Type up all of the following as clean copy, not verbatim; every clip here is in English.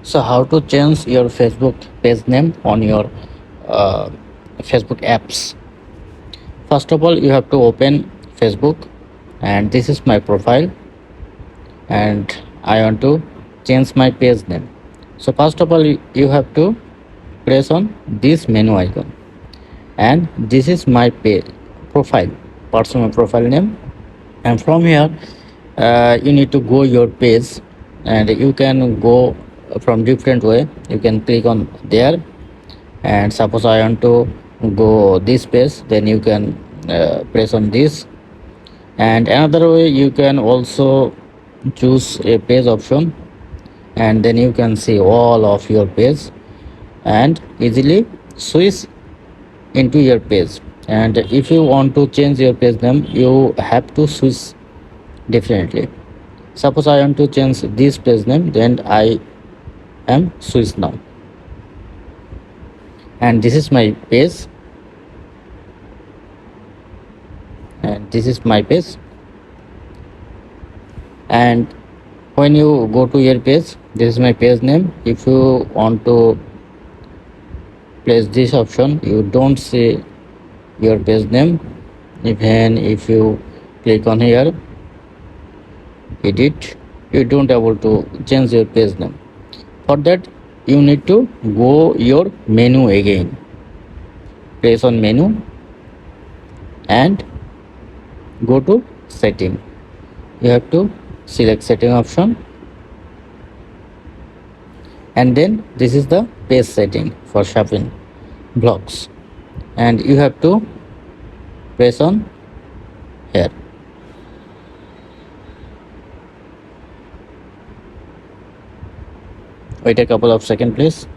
So how to change your Facebook page name on your uh, Facebook apps? First of all, you have to open Facebook, and this is my profile, and I want to change my page name. So first of all, you have to press on this menu icon, and this is my page profile, personal profile name. And from here, you need to go your page, and you can go from different way. You can click on there, and suppose I want to go this page, then you can press on this. And another way, you can also choose a page option, and then you can see all of your page and easily switch into your page. And if you want to change your page name, you have to switch differently. Suppose I want to change this page name, then I am switch now, and this is my page, and this is my page. And when you go to your page, this is my page name. If you want to place this option, you don't see your page name. Even if you click on here edit, you don't able to change your page name. For that, you need to go your menu again, press on menu and go to setting. You have to select setting option, and then this is the page setting for shopping blocks, and you have to press on here. Wait a couple of seconds please.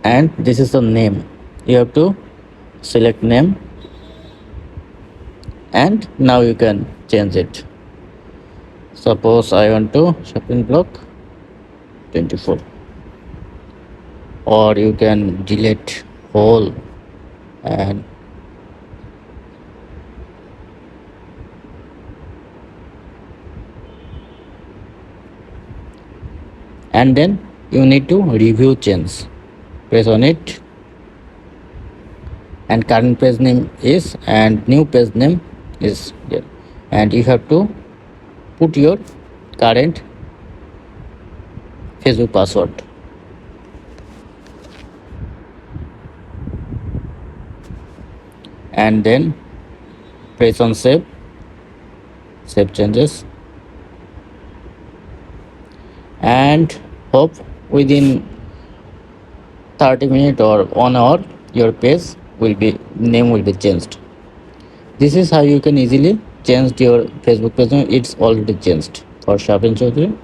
And this is the name. You have to select name, and now you can change it. Suppose I want to shopping block 24, or you can delete whole, and then you need to review change. Press on it, and current page name is, and new page name is there, and you have to put your current Facebook password, and then press on save changes, and hope within 30 minutes or 1 hour your page will be name will be changed. This is how you can easily change your Facebook page name. It's already changed for Shapin Chaudhary.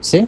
See.